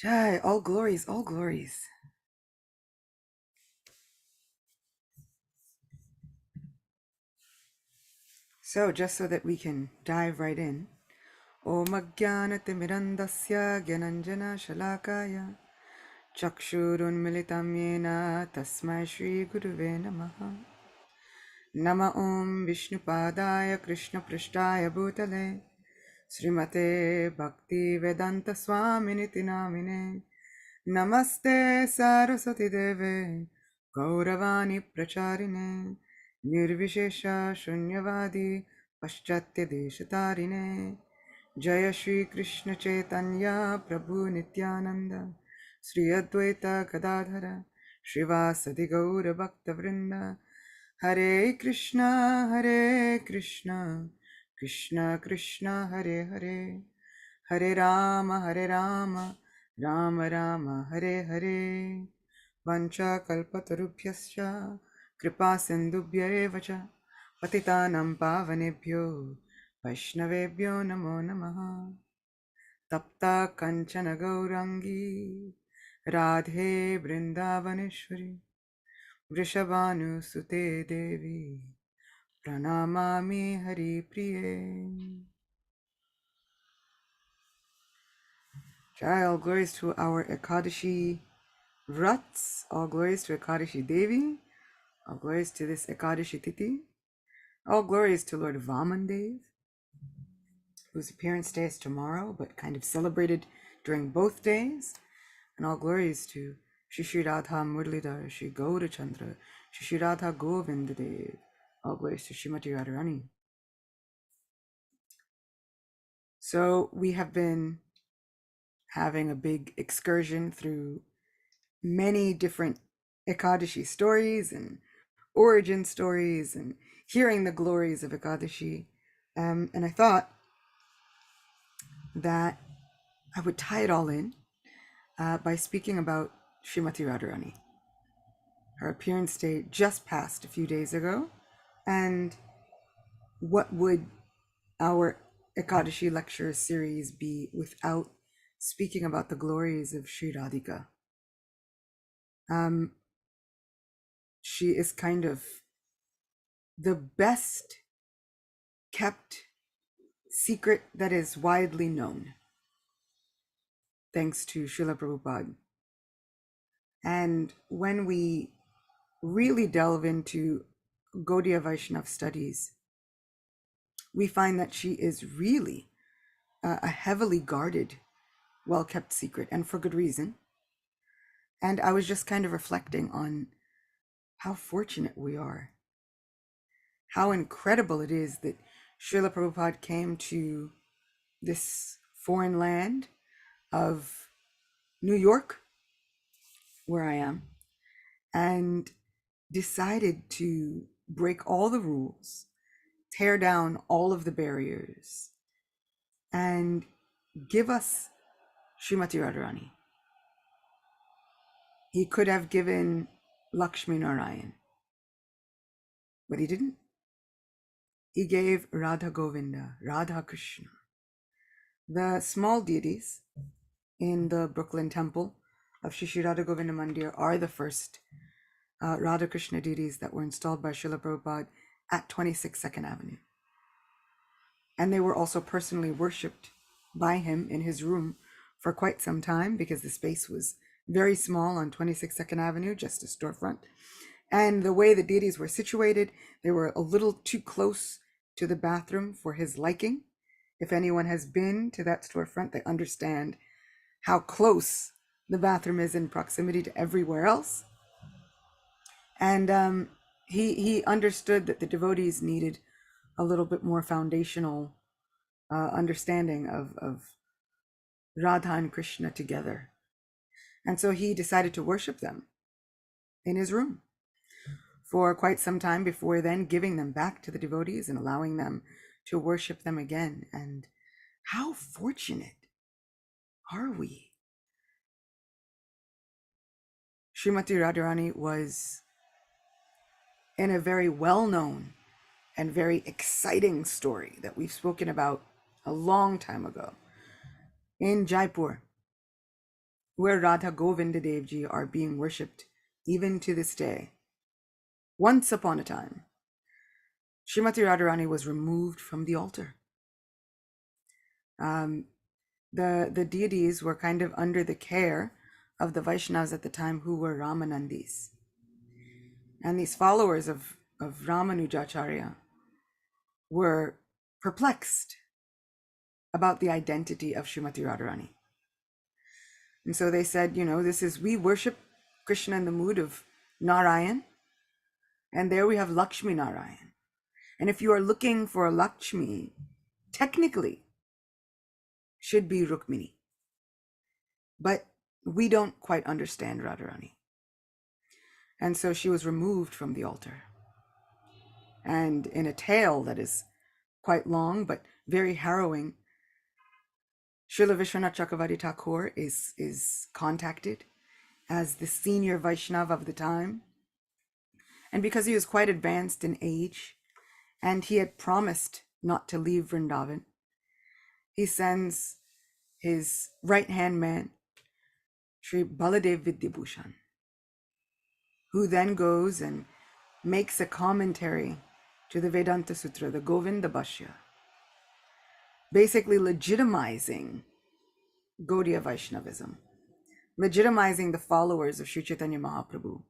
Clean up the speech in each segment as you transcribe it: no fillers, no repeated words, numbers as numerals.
Jai, all glories, all glories. So, just so that we can dive right in, Om Ajnanatimirandasya Gyananjana Shalakaya Chakshurunmilitam Yena Tasmai Shri Guruve Namaha Nama Om Vishnupadaya Krishna Prishtaya Bhutale Srimate Bhakti Vedanta Swaminiti Namine Namaste Saraswati Deve Gauravani Pracharine Nirvishesha Shunyavadi Paschatya Deshatarine Jaya Shri Krishna Chaitanya Prabhu Nityananda Sri Advaita Gadadhara Srivasadi Gaura Bhakta Vrinda Hare Krishna Hare Krishna Krishna Krishna Hare Hare Hare Rama Hare Rama Rama Rama Hare Hare Vancha kalpatarubhyascha kripa sindhubhya eva cha patitanam pavanebhyo vaishnavebhyo namo namaha tapta kanchana gaurangi radhe brindavaneshwari vrishabhanu sute devi pranamami hari priye. Jai, all glories to our Ekadashi Vrats, all glories to Ekadashi Devi, all glories to this Ekadashi Titi, all glories to Lord Vamandev, whose appearance day is tomorrow, but kind of celebrated during both days, and all glories to Shri Radha Murlidhar, Shri Gaura Chandra, Shri Radha Govinda Dev, all glories to Srimati Radharani. So we have been having a big excursion through many different Ekadashi stories and origin stories and hearing the glories of Ekadashi. And I thought that I would tie it all in by speaking about Srimati Radharani. Her appearance date just passed a few days ago. And what would our Ekadashi lecture series be without speaking about the glories of Sri Radhika? She is kind of the best kept secret that is widely known, thanks to Srila Prabhupada. And when we really delve into Gaudiya Vaishnav studies, we find that she is really a heavily guarded, well-kept secret, and for good reason. And I was just kind of reflecting on how fortunate we are, how incredible it is that Srila Prabhupada came to this foreign land of New York, where I am, and decided to break all the rules, tear down all of the barriers, and give us Srimati Radharani. He could have given Lakshmi Narayan, but he didn't. He gave Radha Govinda, Radha Krishna. The small deities in the Brooklyn temple of Shri Radha Govinda Mandir are the first Radha Krishna deities that were installed by Srila Prabhupada at 26 Second Avenue. And they were also personally worshipped by him in his room for quite some time because the space was very small on 26 Second Avenue, just a storefront. And the way the deities were situated, they were a little too close to the bathroom for his liking. If anyone has been to that storefront, they understand how close the bathroom is in proximity to everywhere else. And he understood that the devotees needed a little bit more foundational understanding of Radha and Krishna together. And so he decided to worship them in his room for quite some time before then giving them back to the devotees and allowing them to worship them again. And how fortunate are we? Srimati Radharani was in a very well-known and very exciting story that we've spoken about a long time ago in Jaipur. where Radha Govinda Devji are being worshipped even to this day. Once upon a time, Srimati Radharani was removed from the altar. The deities were kind of under the care of the Vaishnavas at the time, who were Ramanandis. And these followers of Ramanujacharya were perplexed about the identity of Srimati Radharani. And so they said, we worship Krishna in the mood of Narayan, and there we have Lakshmi Narayan. And if you are looking for a Lakshmi, technically should be Rukmini. But we don't quite understand Radharani. And so she was removed from the altar. And in a tale that is quite long but very harrowing, Srila Vishwanath Chakravarti Thakur is contacted as the senior Vaishnava of the time. And because he was quite advanced in age, and he had promised not to leave Vrindavan, he sends his right-hand man, Sri Baladev Vidyabhushan, who then goes and makes a commentary to the Vedanta Sutra, the Govinda Bhashya, basically legitimizing Gaudiya Vaishnavism, legitimizing the followers of Sri Chaitanya Mahaprabhu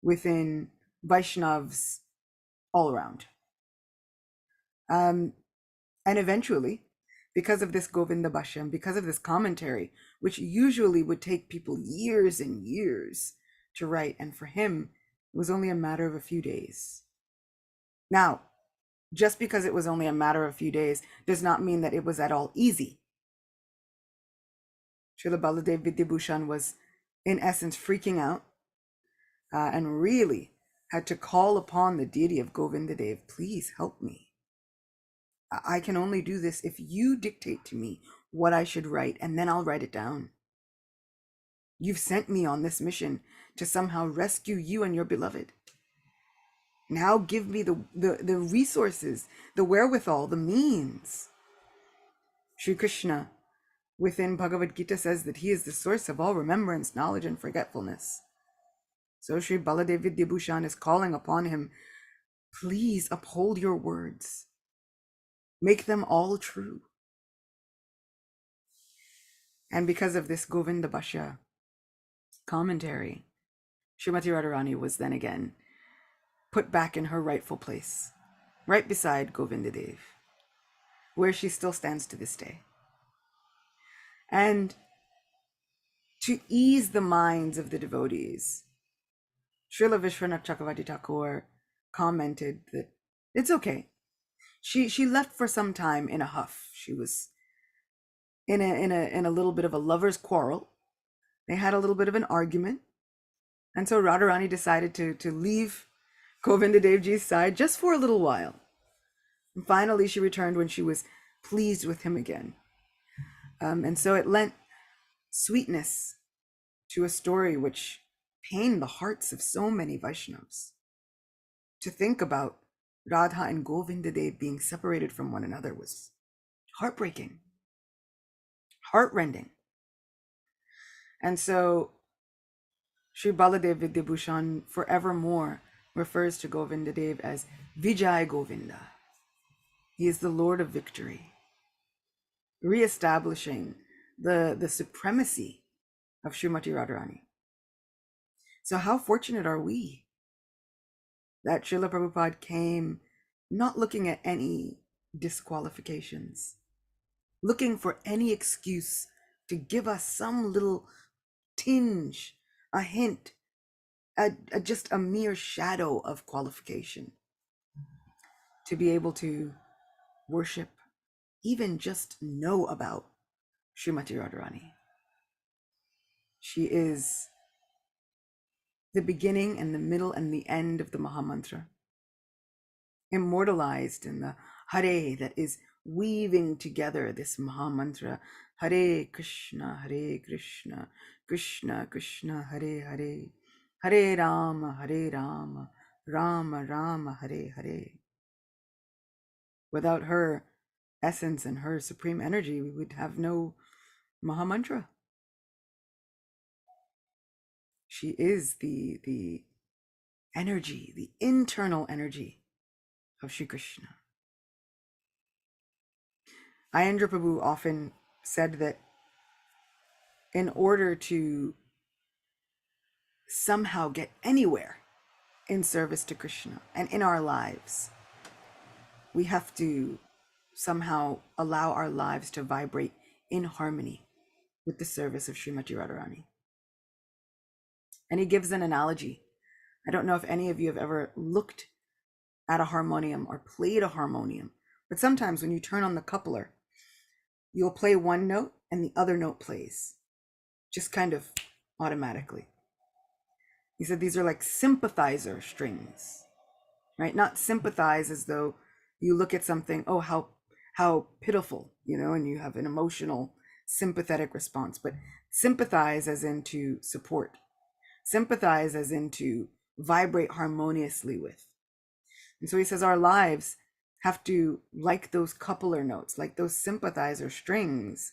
within Vaishnavas all around. And eventually, because of this Govinda Bhashya, and because of this commentary, which usually would take people years and years to write, and for him, it was only a matter of a few days. Now, just because it was only a matter of a few days does not mean that it was at all easy. Srila Baladev Vidyabhushan was, in essence, freaking out and really had to call upon the deity of Govinda Dev, please help me. I can only do this if you dictate to me what I should write, and then I'll write it down. You've sent me on this mission to somehow rescue you and your beloved. Now give me the resources, the wherewithal, the means. Sri Krishna within Bhagavad Gita says that he is the source of all remembrance, knowledge, and forgetfulness. So Sri Baladev Vidyabhushan is calling upon him, please uphold your words. Make them all true. And because of this Govinda Bhashya commentary, Srimati Radharani was then again put back in her rightful place, right beside Govinda Dev, where she still stands to this day. And to ease the minds of the devotees, Srila Vishwanath Chakravarti Thakur commented that it's okay. She left for some time in a huff. She was in a little bit of a lover's quarrel. They had a little bit of an argument. And so Radharani decided to leave Govinda Devji's side just for a little while. And finally she returned when she was pleased with him again. And so it lent sweetness to a story which pained the hearts of so many Vaishnavas. To think about Radha and Govinda Dev being separated from one another was heartbreaking, heartrending. And so Sri Baladev Vidyabhushan forevermore refers to Govinda Dev as Vijay Govinda. He is the Lord of Victory, reestablishing the supremacy of Srimati Radharani. So how fortunate are we that Srila Prabhupada came not looking at any disqualifications, looking for any excuse to give us some little tinge, a hint, just a mere shadow of qualification to be able to worship, even just know about Srimati Radharani. She is the beginning and the middle and the end of the Mahamantra, immortalized in the Hare that is weaving together this Mahamantra. Hare Krishna, Krishna Krishna, Hare Hare, Hare Rama, Rama Rama, Hare Hare. Without her essence and her supreme energy, we would have no Mahamantra. She is the energy, the internal energy of Sri Krishna. Ayendra Prabhu often said that in order to somehow get anywhere in service to Krishna and in our lives, we have to somehow allow our lives to vibrate in harmony with the service of Srimati Radharani. And he gives an analogy. I don't know if any of you have ever looked at a harmonium or played a harmonium, but sometimes when you turn on the coupler, you'll play one note and the other note plays, just kind of automatically. He said these are like sympathizer strings, right? Not sympathize as though you look at something, oh, how pitiful, and you have an emotional, sympathetic response, but sympathize as in to support, sympathize as in to vibrate harmoniously with. And so he says our lives have to, like those coupler notes, like those sympathizer strings,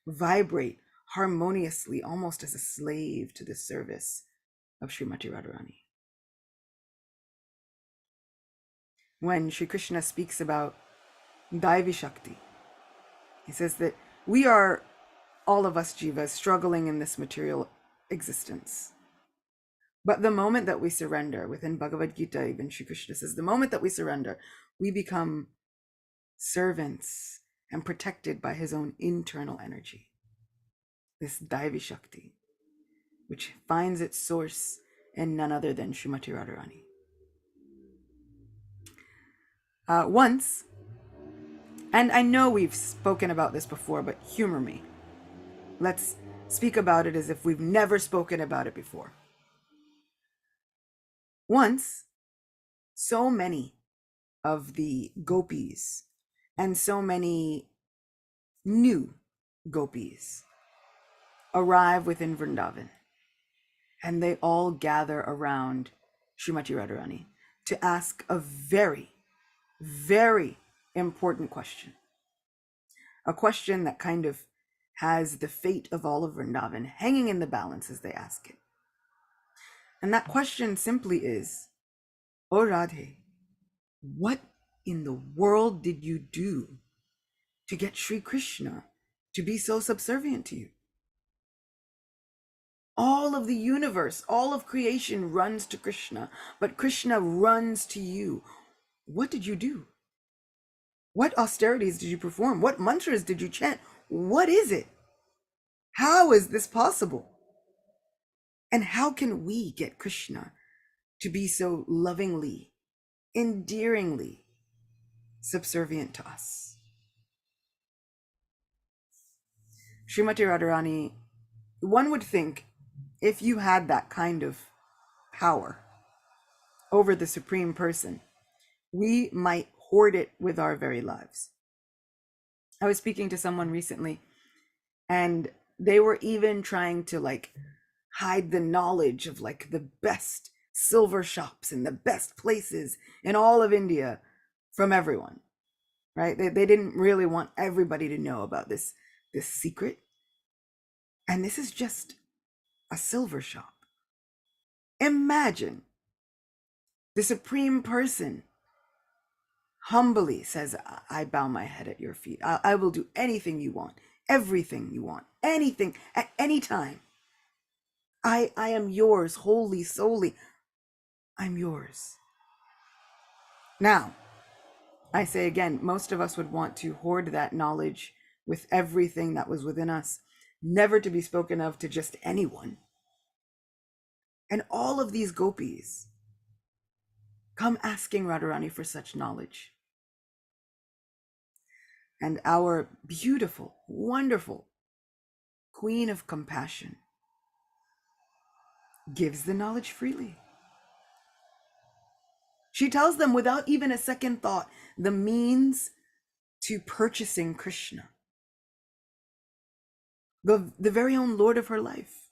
vibrate harmoniously, almost as a slave to the service of Srimati Radharani. When Sri Krishna speaks about Devi Shakti, he says that we are, all of us jivas, struggling in this material existence. But the moment that we surrender, within Bhagavad Gita, even Sri Krishna says, the moment that we surrender, we become servants and protected by his own internal energy, this Devi Shakti, which finds its source in none other than Srimati Radharani. Once, and I know we've spoken about this before, but humor me. Let's speak about it as if we've never spoken about it before. Once, so many of the gopis and so many new gopis arrive within Vrindavan, and they all gather around Srimati Radharani to ask a very, very important question. A question that kind of has the fate of all of Vrindavan hanging in the balance as they ask it. And that question simply is, "O Radhe, what in the world did you do to get Sri Krishna to be so subservient to you? All of the universe, all of creation runs to Krishna, but Krishna runs to you. What did you do? What austerities did you perform? What mantras did you chant? What is it? How is this possible? And how can we get Krishna to be so lovingly, endearingly subservient to us?" Srimati Radharani, one would think, if you had that kind of power over the Supreme Person, we might hoard it with our very lives. I was speaking to someone recently, and they were even trying to hide the knowledge of the best silver shops and the best places in all of India from everyone, right? They didn't really want everybody to know about this secret. And this is just a silver shop. Imagine the Supreme Person humbly says, "I bow my head at your feet. I will do anything you want, everything you want, anything, at any time. I am yours, wholly, solely. I'm yours." Now, I say again, most of us would want to hoard that knowledge with everything that was within us, never to be spoken of to just anyone. And all of these gopis come asking Radharani for such knowledge. And our beautiful, wonderful Queen of Compassion gives the knowledge freely. She tells them without even a second thought the means to purchasing Krishna, the very own Lord of her life.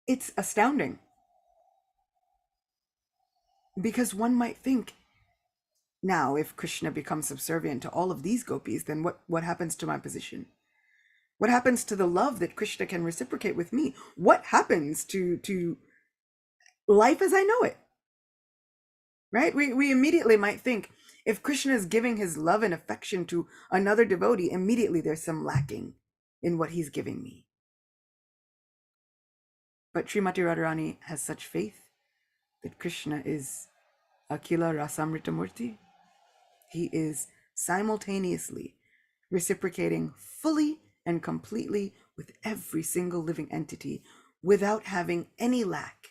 It's astounding, because one might think, now if Krishna becomes subservient to all of these gopis, then what happens to my position? What happens to the love that Krishna can reciprocate with me? What happens to life as I know it? Right? We immediately might think, if Krishna is giving his love and affection to another devotee, immediately there's some lacking in what he's giving me. But Srimati Radharani has such faith that Krishna is Akila Rasamritamurti. He is simultaneously reciprocating fully and completely with every single living entity without having any lack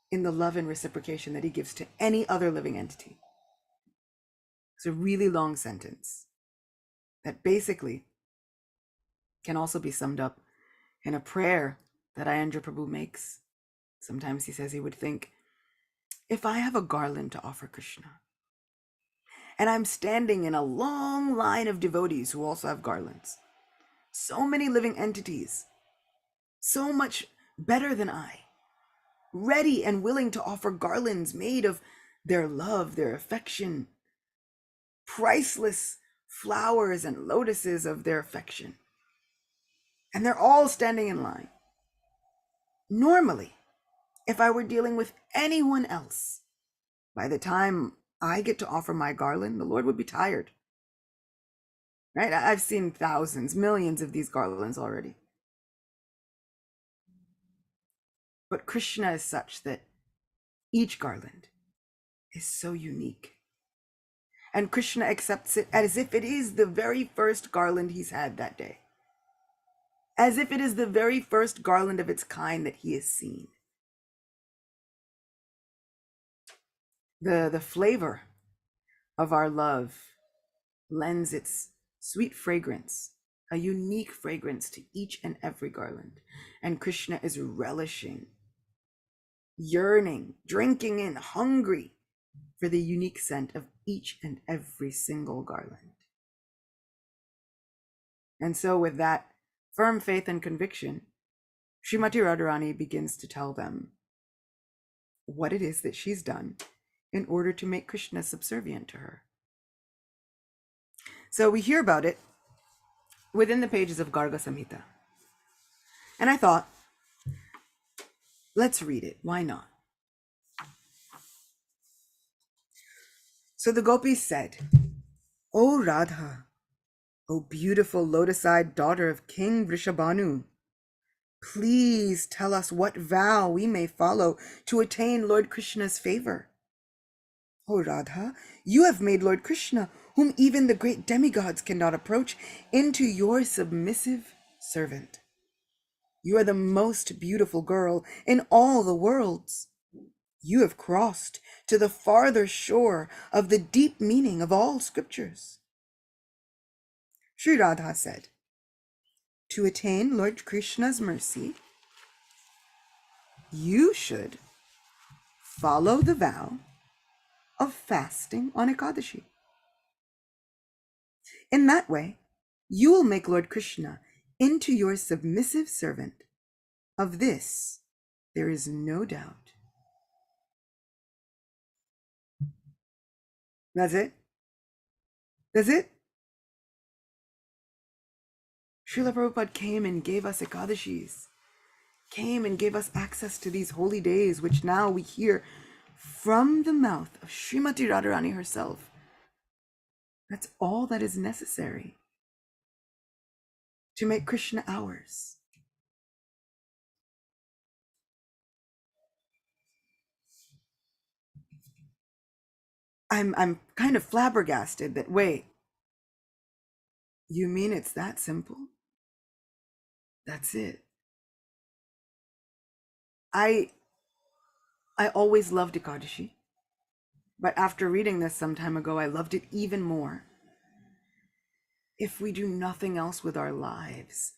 in the love and reciprocation that he gives to any other living entity. It's a really long sentence that basically can also be summed up in a prayer that Ayendra Prabhu makes. Sometimes he says he would think, if I have a garland to offer Krishna, and I'm standing in a long line of devotees who also have garlands, so many living entities, so much better than I, ready and willing to offer garlands made of their love, their affection, priceless flowers and lotuses of their affection. And they're all standing in line. Normally, if I were dealing with anyone else, by the time I get to offer my garland, the Lord would be tired. Right? I've seen thousands, millions of these garlands already. But Krishna is such that each garland is so unique. And Krishna accepts it as if it is the very first garland he's had that day. As if it is the very first garland of its kind that he has seen. The flavor of our love lends its sweet fragrance, a unique fragrance to each and every garland. And Krishna is relishing, yearning, drinking in, hungry for the unique scent of each and every single garland. And so with that firm faith and conviction, Srimati Radharani begins to tell them what it is that she's done in order to make Krishna subservient to her. So we hear about it within the pages of Garga Samhita. And I thought, let's read it. Why not? So the gopis said, O Radha, O beautiful lotus-eyed daughter of King Vrishabhanu, please tell us what vow we may follow to attain Lord Krishna's favor. O Radha, you have made Lord Krishna, whom even the great demigods cannot approach, into your submissive servant. You are the most beautiful girl in all the worlds. You have crossed to the farther shore of the deep meaning of all scriptures. Sri Radha said, to attain Lord Krishna's mercy, you should follow the vow of fasting on Ekadasi. In that way, you will make Lord Krishna into your submissive servant. Of this, there is no doubt. That's it? That's it? Srila Prabhupada came and gave us Ekadashis, came and gave us access to these holy days, which now we hear from the mouth of Srimati Radharani herself. That's all that is necessary to make Krishna ours. I'm kind of flabbergasted that, wait, you mean it's that simple? That's it. I always loved Ekadashi, but after reading this some time ago, I loved it even more. If we do nothing else with our lives,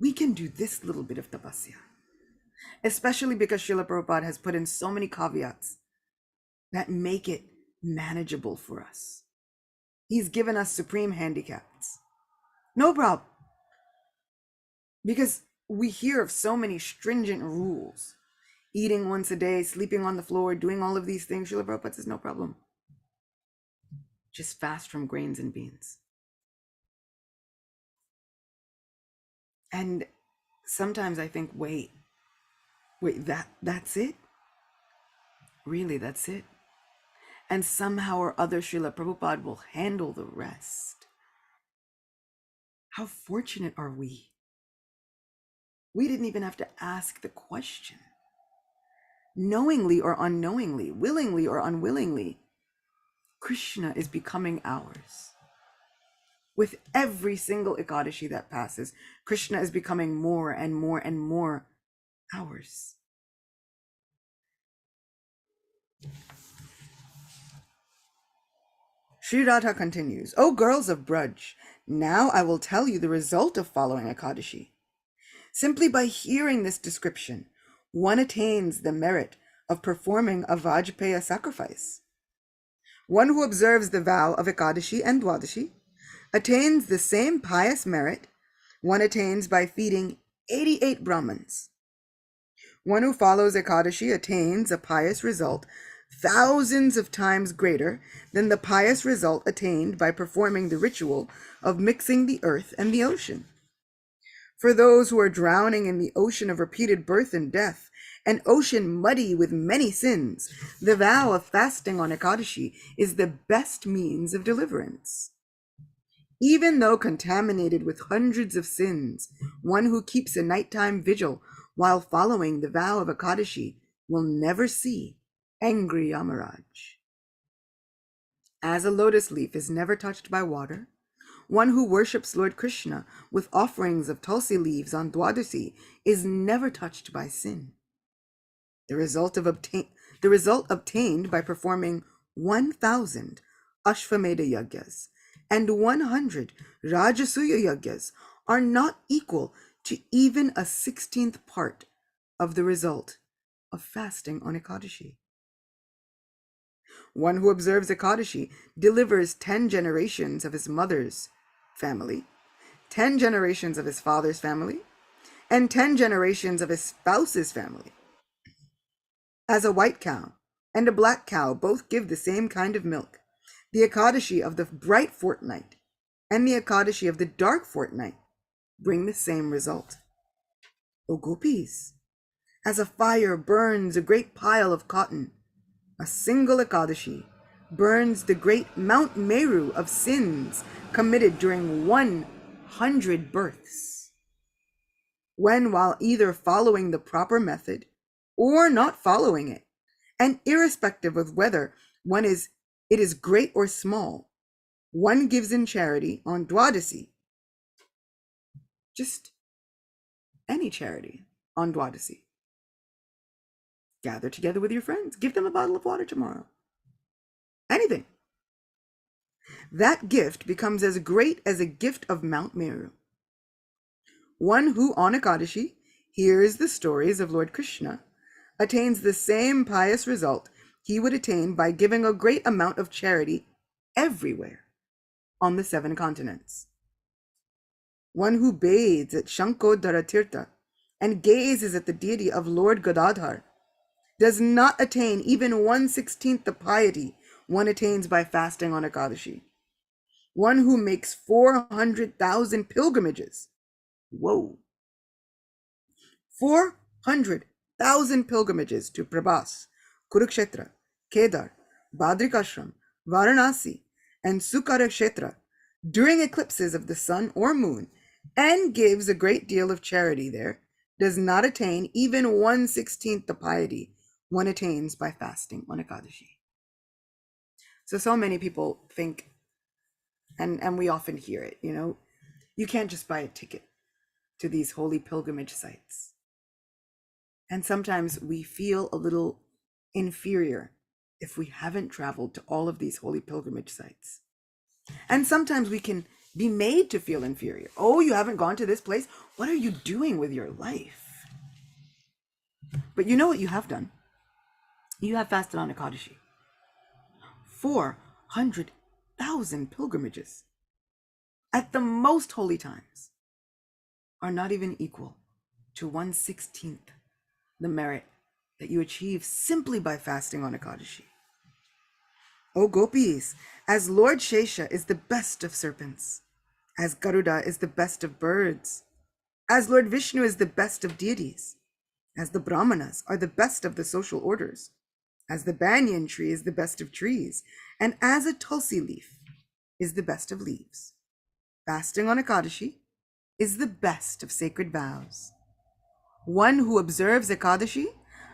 we can do this little bit of tapasya, especially because Srila Prabhupada has put in so many caveats that make it manageable for us. He's given us supreme handicaps. No problem. Because we hear of so many stringent rules. Eating once a day, sleeping on the floor, doing all of these things. Srila Prabhupada says no problem. Just fast from grains and beans. And sometimes I think, wait, that's it? Really, that's it? And somehow or other Srila Prabhupada will handle the rest. How fortunate are we? We didn't even have to ask the question. Knowingly or unknowingly, willingly or unwillingly, Krishna is becoming ours. With every single Ekadashi that passes, Krishna is becoming more and more and more ours. Sri Radha continues, O girls of Braj, now I will tell you the result of following Ekadashi. Simply by hearing this description, one attains the merit of performing a Vajpaya sacrifice. One who observes the vow of Ekadashi and Dwadashi attains the same pious merit one attains by feeding 88 Brahmins. One who follows Ekadashi attains a pious result thousands of times greater than the pious result attained by performing the ritual of mixing the earth and the ocean. For those who are drowning in the ocean of repeated birth and death, an ocean muddy with many sins, the vow of fasting on Ekadashi is the best means of deliverance. Even though contaminated with hundreds of sins, one who keeps a nighttime vigil while following the vow of Ekadashi will never see angry Yamaraj. As a lotus leaf is never touched by water, one who worships Lord Krishna with offerings of tulsi leaves on Dwadasi is never touched by sin. The result obtained by performing 1,000 Ashvamedha Yagyas and 100 Rajasuya Yagyas are not equal to even a 16th part of the result of fasting on Ekadashi. One who observes Ekadashi delivers 10 generations of his mother's family, 10 generations of his father's family, and 10 generations of his spouse's family. As a white cow and a black cow both give the same kind of milk, the Ekadashi of the bright fortnight and the Ekadashi of the dark fortnight bring the same result. O Gopis, as a fire burns a great pile of cotton, a single Ekadashi burns the great Mount Meru of sins committed during 100 births. When, while either following the proper method or not following it, and irrespective of whether it is great or small, one gives in charity on Dwadasi, just any charity on Dwadasi. Gather together with your friends, give them a bottle of water tomorrow. Anything. That gift becomes as great as a gift of Mount Meru. One who on Ekadashi hears the stories of Lord Krishna attains the same pious result he would attain by giving a great amount of charity everywhere on the 7 continents. One who bathes at Shankodara Tirtha and gazes at the deity of Lord Gadadhar does not attain even 1/16 the piety one attains by fasting on Ekadashi. One who makes 400,000 pilgrimages. Whoa. 400,000 pilgrimages to Prabhas, Kurukshetra, Kedar, Badrikashram, Varanasi, and Sukarakshetra during eclipses of the sun or moon, and gives a great deal of charity there, does not attain even 1/16 the piety one attains by fasting on Ekadashi. So many people think, and we often hear it, you can't just buy a ticket to these holy pilgrimage sites. And sometimes we feel a little inferior if we haven't traveled to all of these holy pilgrimage sites. And sometimes we can be made to feel inferior. Oh, you haven't gone to this place? What are you doing with your life? But you know what you have done? You have fasted on Ekadashi. 400,000 pilgrimages at the most holy times are not even equal to 1/16 the merit that you achieve simply by fasting on Ekadashi. O Gopis, as Lord Shesha is the best of serpents, as Garuda is the best of birds, As Lord Vishnu is the best of deities, as the Brahmanas are the best of the social orders, as the banyan tree is the best of trees, and as a tulsi leaf is the best of leaves. Fasting on Ekadashi is the best of sacred vows. One who observes Ekadashi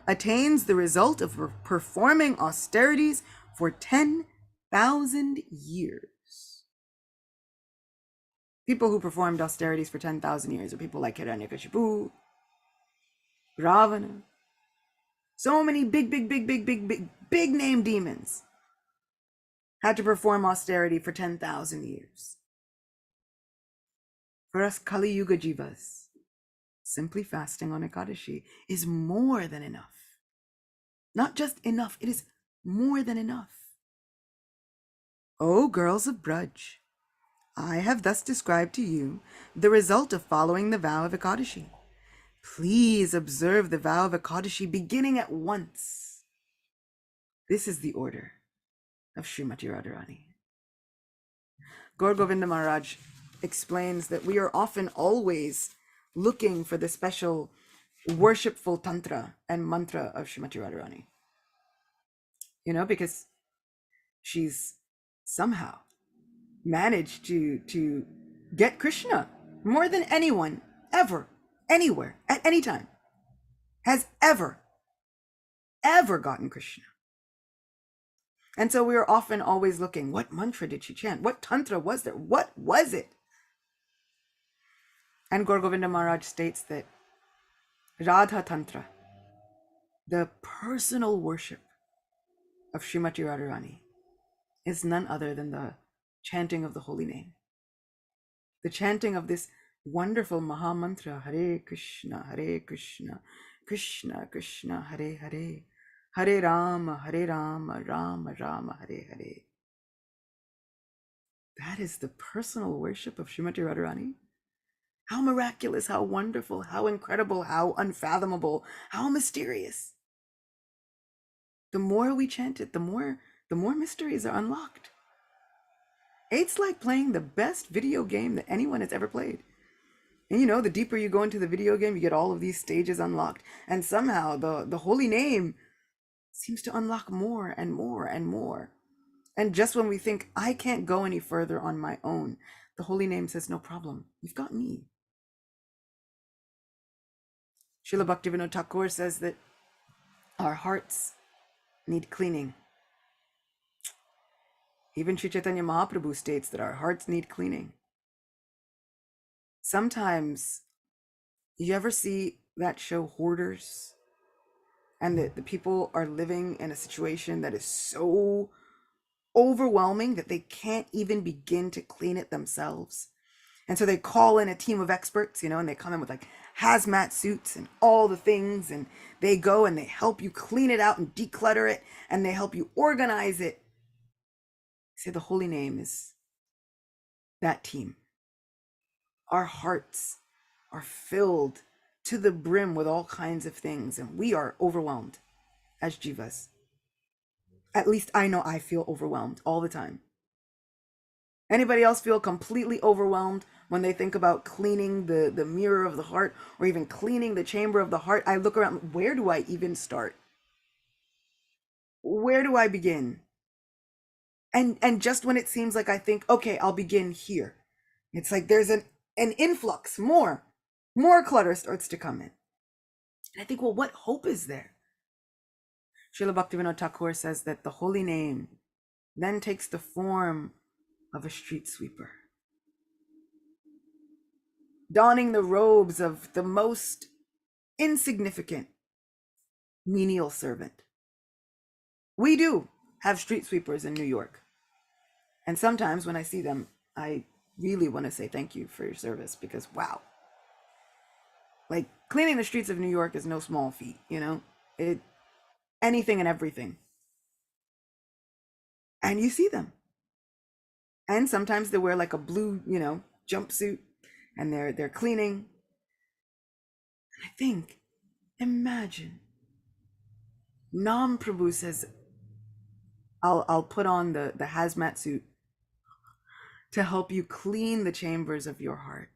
attains the result of performing austerities for 10,000 years. People who performed austerities for 10,000 years are people like Hiranyakashipu, Ravana. So many big name demons had to perform austerity for 10,000 years. For us Kali Yuga Jivas, simply fasting on Ekadashi is more than enough. Not just enough, it is more than enough. O girls of Braj, I have thus described to you the result of following the vow of Ekadashi. Please observe the vow of Ekadashi beginning at once. This is the order of Srimati Radharani. Gaur Govinda Maharaj explains that we are often always looking for the special worshipful tantra and mantra of Srimati Radharani. You know, because she's somehow managed to get Krishna more than anyone ever, anywhere, at any time, has ever gotten Krishna. And so we are often always looking, what mantra did she chant? What tantra was there? What was it? And Gaur Govinda Maharaj states that Radha Tantra, the personal worship of Srimati Radharani, is none other than the chanting of the holy name. The chanting of this wonderful Maha Mantra, Hare Krishna, Krishna Krishna, Hare Hare, Hare Rama, Rama Rama, Hare Hare. That is the personal worship of Srimati Radharani. How miraculous, how wonderful, how incredible, how unfathomable, how mysterious. The more we chant it, the more mysteries are unlocked. It's like playing the best video game that anyone has ever played. And you know, the deeper you go into the video game, you get all of these stages unlocked. And somehow the holy name seems to unlock more and more and more. And just when we think, I can't go any further on my own, the holy name says, no problem, you've got me. Srila Bhaktivinoda Thakur says that our hearts need cleaning. Even Sri Chaitanya Mahaprabhu states that our hearts need cleaning. Sometimes, you ever see that show Hoarders? And the people are living in a situation that is so overwhelming that they can't even begin to clean it themselves. And so they call in a team of experts, you know, and they come in with like hazmat suits and all the things, and they go and they help you clean it out and declutter it, and they help you organize it. Say the holy name is that team. Our hearts are filled to the brim with all kinds of things, and we are overwhelmed as jivas. At least I know I feel overwhelmed all the time. Anybody else feel completely overwhelmed when they think about cleaning the mirror of the heart, or even cleaning the chamber of the heart? I look around, where do I even start? Where do I begin? And just when it seems like I think, okay, I'll begin here, it's like there's an influx, more clutter starts to come in. And I think, well, what hope is there? Srila Bhaktivinoda Thakur says that the holy name then takes the form of a street sweeper, donning the robes of the most insignificant menial servant. We do have street sweepers in New York. And sometimes when I see them, I really want to say thank you for your service, because wow. Like, cleaning the streets of New York is no small feat, you know? Anything and everything. And you see them. And sometimes they wear like a blue, you know, jumpsuit, and they're cleaning. And I think, imagine, Nam Prabhu says, I'll put on the hazmat suit to help you clean the chambers of your heart.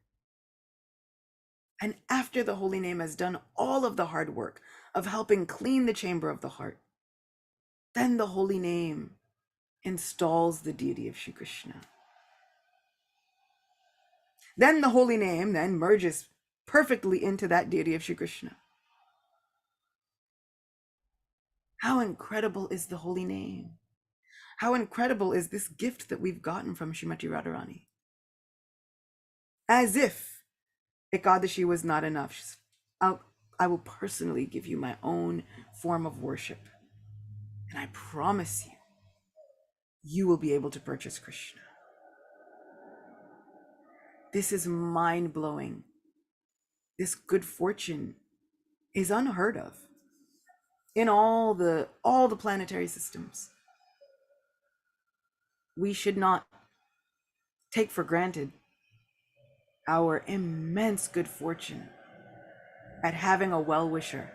And after the holy name has done all of the hard work of helping clean the chamber of the heart, then the holy name installs the deity of Shri Krishna. Then the holy name then merges perfectly into that deity of Shri Krishna. How incredible is the holy name? How incredible is this gift that we've gotten from Srimati Radharani? As if Ekadasi was not enough. I will personally give you my own form of worship. And I promise you, you will be able to purchase Krishna. This is mind-blowing. This good fortune is unheard of in all the planetary systems. We should not take for granted our immense good fortune at having a well-wisher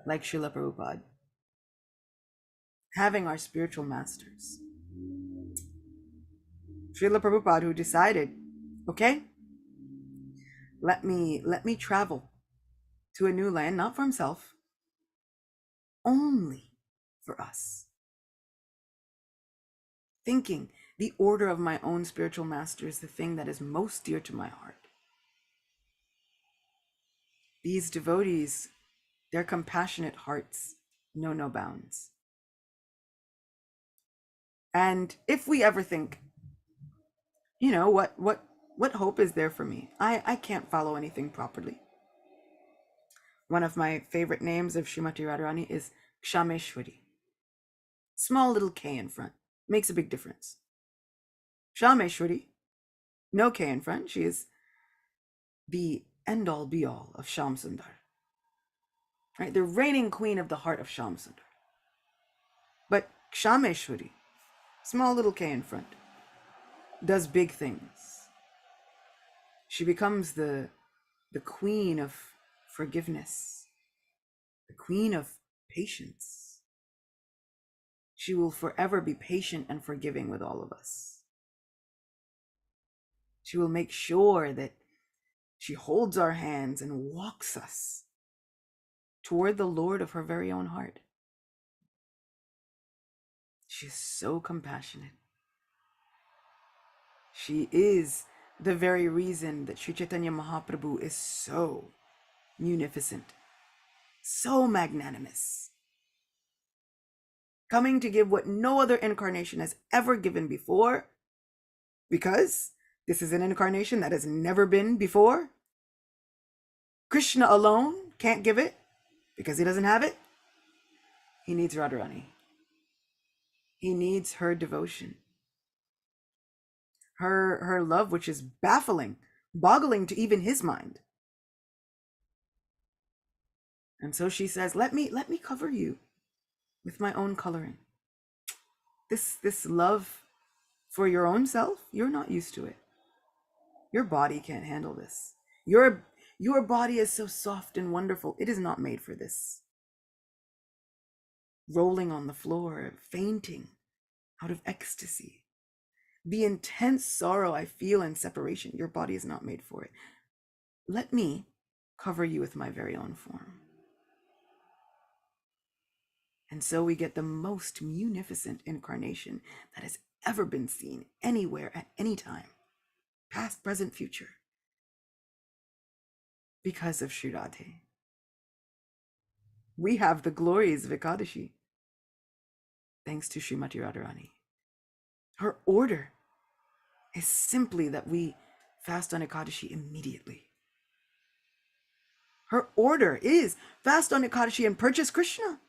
like Srila Prabhupada, having our spiritual masters. Srila Prabhupada, who decided, okay, let me travel to a new land, not for himself, only for us. Thinking the order of my own spiritual master is the thing that is most dear to my heart. These devotees, their compassionate hearts know no bounds. And if we ever think, what hope is there for me? I can't follow anything properly. One of my favorite names of Srimati Radharani is Kshameshwari. Small little K in front. Makes a big difference. Kshameshwari, no K in front. She is the end-all be-all of Shyam Sundar. Right? The reigning queen of the heart of Shyam Sundar. But Kshameshwari, small little K in front, does big things. She becomes the queen of forgiveness, the queen of patience. She will forever be patient and forgiving with all of us. She will make sure that she holds our hands and walks us toward the Lord of her very own heart. She is so compassionate. She is the very reason that Sri Chaitanya Mahaprabhu is so munificent, so magnanimous, coming to give what no other incarnation has ever given before, because this is an incarnation that has never been before. Krishna alone can't give it because he doesn't have it. He needs Radharani. He needs her devotion. Her love, which is baffling, boggling to even his mind. And so she says, let me cover you with my own coloring. This love for your own self, you're not used to it. Your body can't handle this. Your body is so soft and wonderful. It is not made for this. Rolling on the floor, fainting out of ecstasy. The intense sorrow I feel in separation, your body is not made for it. Let me cover you with my very own form. And so we get the most munificent incarnation that has ever been seen anywhere at any time, past, present, future, because of Sri Radhe. We have the glories of Ekadasi, thanks to Srimati Radharani. Her order is simply that we fast on Ekadasi immediately. Her order is fast on Ekadasi and purchase Krishna.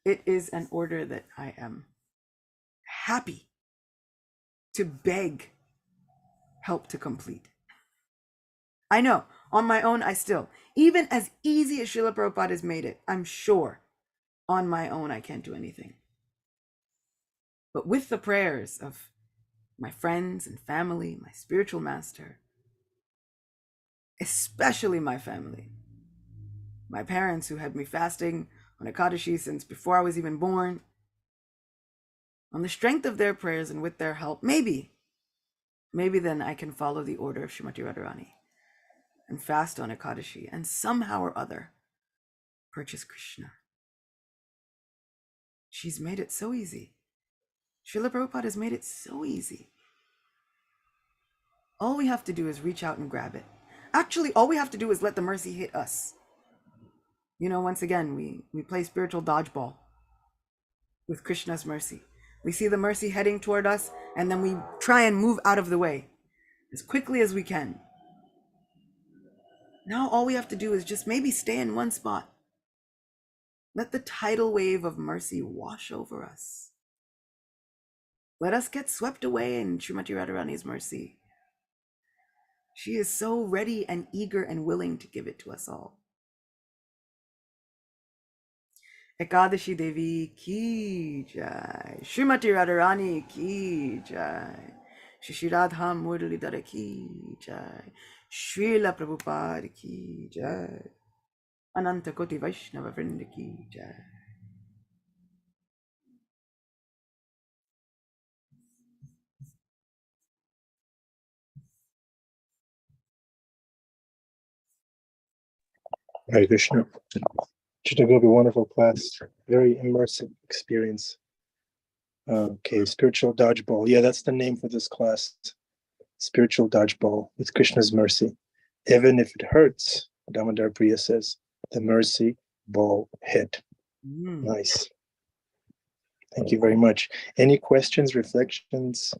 It is an order that I am happy to beg help to complete. I know, on my own, even as easy as Srila Prabhupada has made it, I'm sure on my own I can't do anything. But with the prayers of my friends and family, my spiritual master, especially my family, my parents who had me fasting on Ekadasi since before I was even born, on the strength of their prayers and with their help, maybe maybe then I can follow the order of Srimati Radharani and fast on Ekadashi and somehow or other purchase Krishna. She's made it so easy. Srila Prabhupada has made it so easy. All we have to do is reach out and grab it. Actually, all we have to do is let the mercy hit us. You know, once again, we play spiritual dodgeball with Krishna's mercy. We see the mercy heading toward us, and then we try and move out of the way as quickly as we can. Now all we have to do is just maybe stay in one spot. Let the tidal wave of mercy wash over us. Let us get swept away in Srimati Radharani's mercy. She is so ready and eager and willing to give it to us all. Ekadasi Devi ki jai. Srimati Radharani ki jai. Shri Radha Muralidhara ki jai. Srila Prabhupada ki jai. Ananta Koti Vaishnava Vrinda ki jai. Hare Krishna. Chitta Gopi, wonderful class. Very immersive experience. Okay, spiritual dodgeball. Yeah, that's the name for this class. Spiritual dodgeball with Krishna's mercy. Even if it hurts, Damodar Priya says, the mercy ball hit. Nice. Thank you very much. Any questions, reflections?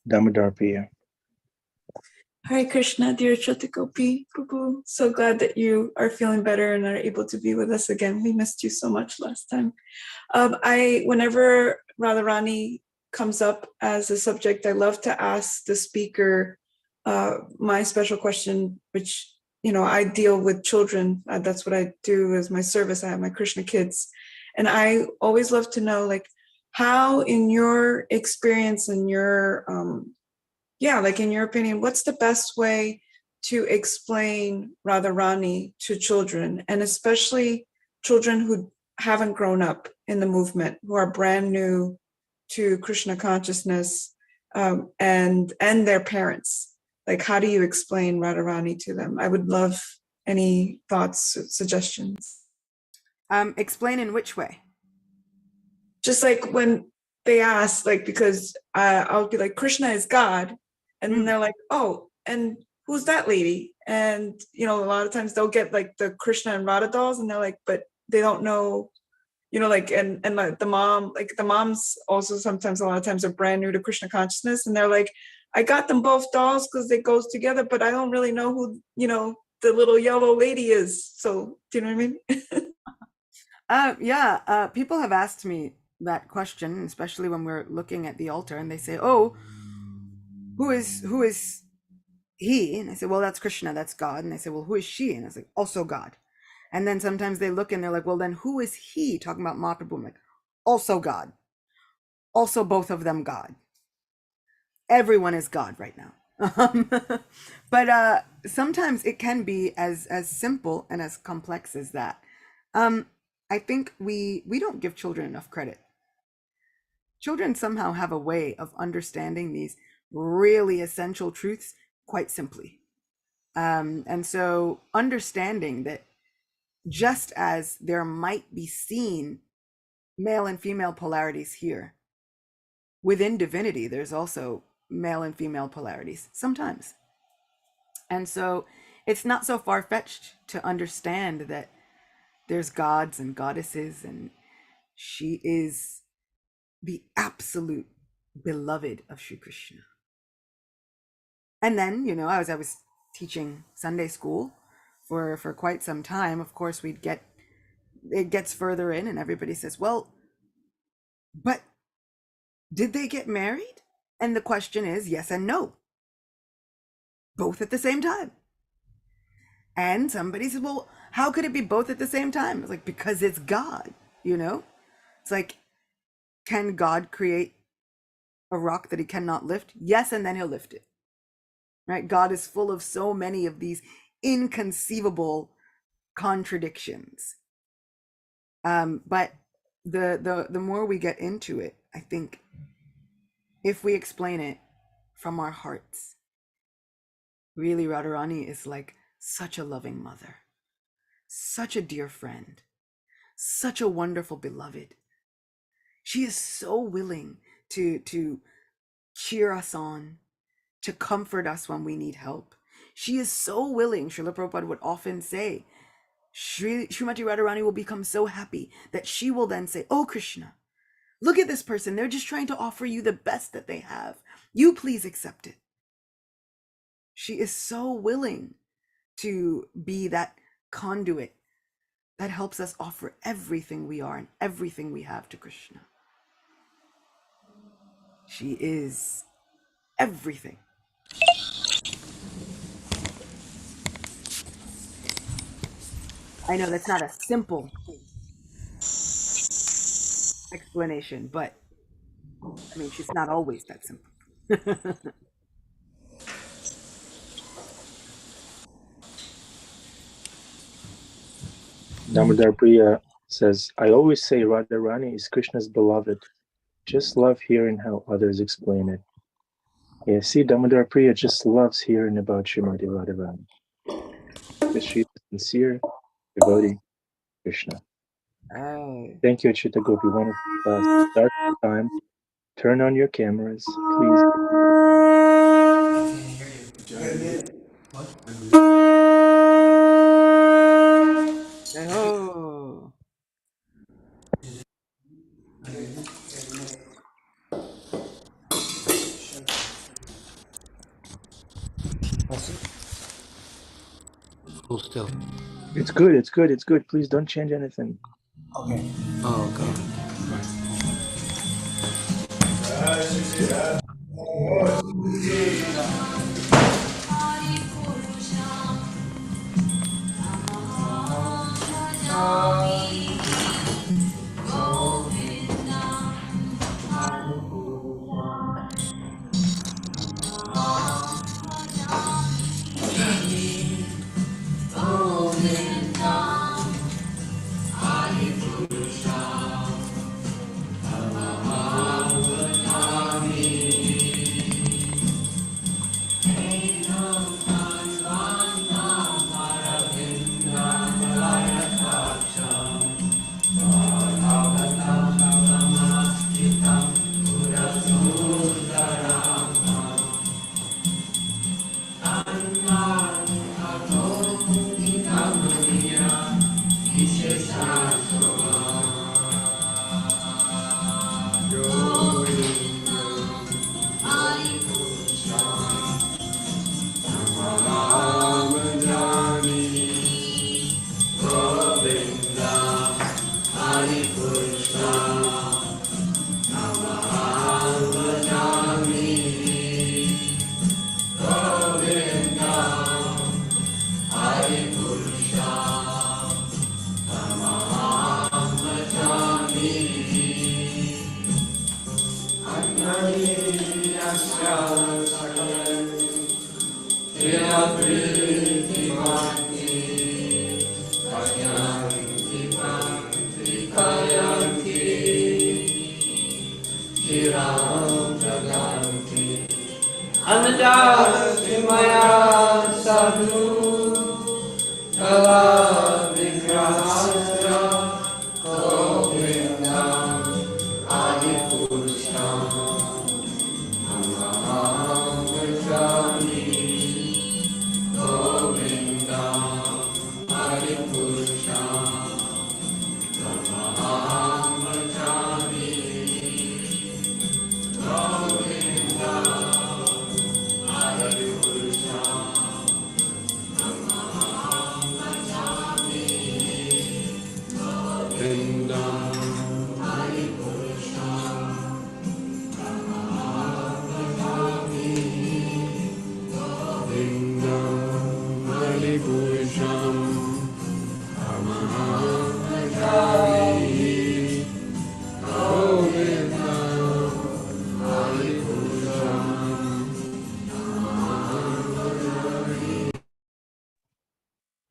Damodar Priya. Hare Krishna, dear Chitta Gopi, Prabhu. So glad that you are feeling better and are able to be with us again. We missed you so much last time. Whenever Radharani comes up as a subject, I love to ask the speaker my special question, which, you know, I deal with children. That's what I do as my service. I have my Krishna kids. And I always love to know, like, how in your experience and your in your opinion, what's the best way to explain Radharani to children, and especially children who haven't grown up in the movement, who are brand new to Krishna consciousness, and their parents? Like, how do you explain Radharani to them? I would love any thoughts, suggestions. Explain in which way? Just like when they ask, like, because I'll be like, Krishna is God. And then they're like, oh, and who's that lady? And, you know, a lot of times they'll get like the Krishna and Radha dolls, and they're like, but they don't know, you know, like, and like the moms also sometimes, a lot of times, are brand new to Krishna consciousness. And they're like, I got them both dolls because it goes together, but I don't really know who, you know, the little yellow lady is. So, do you know what I mean? People have asked me that question, especially when we're looking at the altar, and they say, oh, who is he? And I say, well, that's Krishna, that's God. And they say, well, who is she? And I was like, also God. And then sometimes they look and they're like, well, then who is he? Talking about Mahaprabhu. I'm like, also God. Also both of them God. Everyone is God right now. But sometimes it can be as simple and as complex as that. I think we don't give children enough credit. Children somehow have a way of understanding these really essential truths quite simply. And so understanding that just as there might be seen male and female polarities here, within divinity, there's also male and female polarities sometimes. And so it's not so far-fetched to understand that there's gods and goddesses, and she is the absolute beloved of Sri Krishna. And then, you know, as I was teaching Sunday school for quite some time, of course, it gets further in, and everybody says, well, but did they get married? And the question is yes and no, both at the same time. And somebody says, well, how could it be both at the same time? It's like, because it's God, you know? It's like, can God create a rock that he cannot lift? Yes, and then he'll lift it. Right? God is full of so many of these inconceivable contradictions. But the more we get into it, I think if we explain it from our hearts, really Radharani is like such a loving mother, such a dear friend, such a wonderful beloved. She is so willing to cheer us on, to comfort us when we need help. She is so willing. Srila Prabhupada would often say, Srimati Radharani will become so happy that she will then say, "Oh Krishna, look at this person. They're just trying to offer you the best that they have. You please accept it." She is so willing to be that conduit that helps us offer everything we are and everything we have to Krishna. She is everything. I know that's not a simple explanation, but I mean, she's not always that simple. Damodar Priya says, I always say Radharani is Krishna's beloved. Just love hearing how others explain it. Yeah, see, Damodar Priya just loves hearing about Srimati Radharani. Because she's a sincere devotee, Krishna. Thank you, Acyuta Gopi. Wonderful class. Start time. Turn on your cameras, please. Oh. Hold still. It's good, it's good, it's good. Please don't change anything. Okay. Oh, God.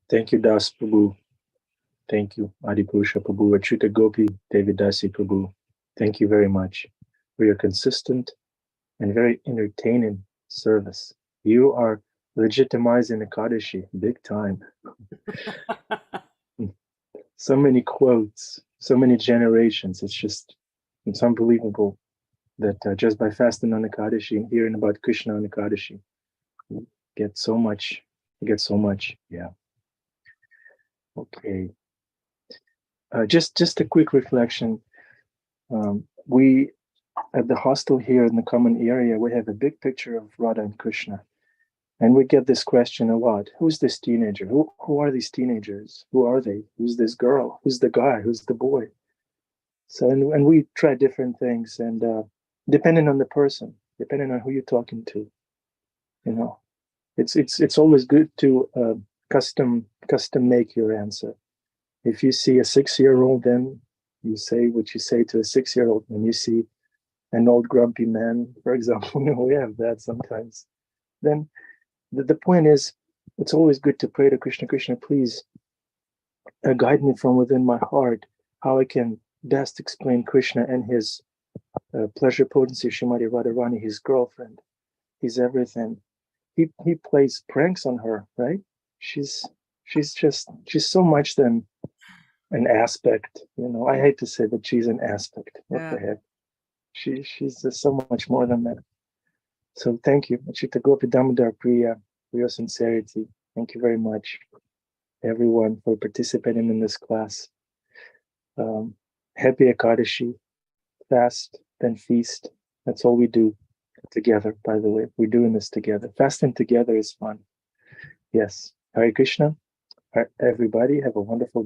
Thank you, Das Prabhu. Thank you, Adipurusha Prabhu, Acyuta Gopi, Devi Dasi Prabhu. Thank you very much for your consistent and very entertaining service. You are legitimizing Ekadasi big time. So many quotes, so many generations. It's unbelievable that just by fasting on Ekadashi and hearing about Krishna on Ekadashi, you get so much. Yeah. Okay. Just a quick reflection. We at the hostel here in the common area, we have a big picture of Radha and Krishna. And we get this question a lot. Who's this teenager? Who are these teenagers? Who are they? Who's this girl? Who's the guy? Who's the boy? So, and we try different things, and depending on the person, depending on who you're talking to, it's always good to custom make your answer. If you see a 6-year-old, then you say what you say to a 6-year-old. When you see an old grumpy man, for example, we have that sometimes. Then the point is, it's always good to pray to Krishna. Krishna, please guide me from within my heart how I can best explain Krishna and his pleasure potency, Srimati Radharani, his girlfriend, his everything. He plays pranks on her, right? She's so much than an aspect. I hate to say that she's an aspect. What the heck? She's just so much more than that. So thank you, Acyuta Gopi Damodar Priya, for your sincerity. Thank you very much, everyone, for participating in this class. Happy Ekadashi, fast, then feast. That's all we do together, by the way. We're doing this together. Fasting together is fun. Yes. Hare Krishna. Everybody have a wonderful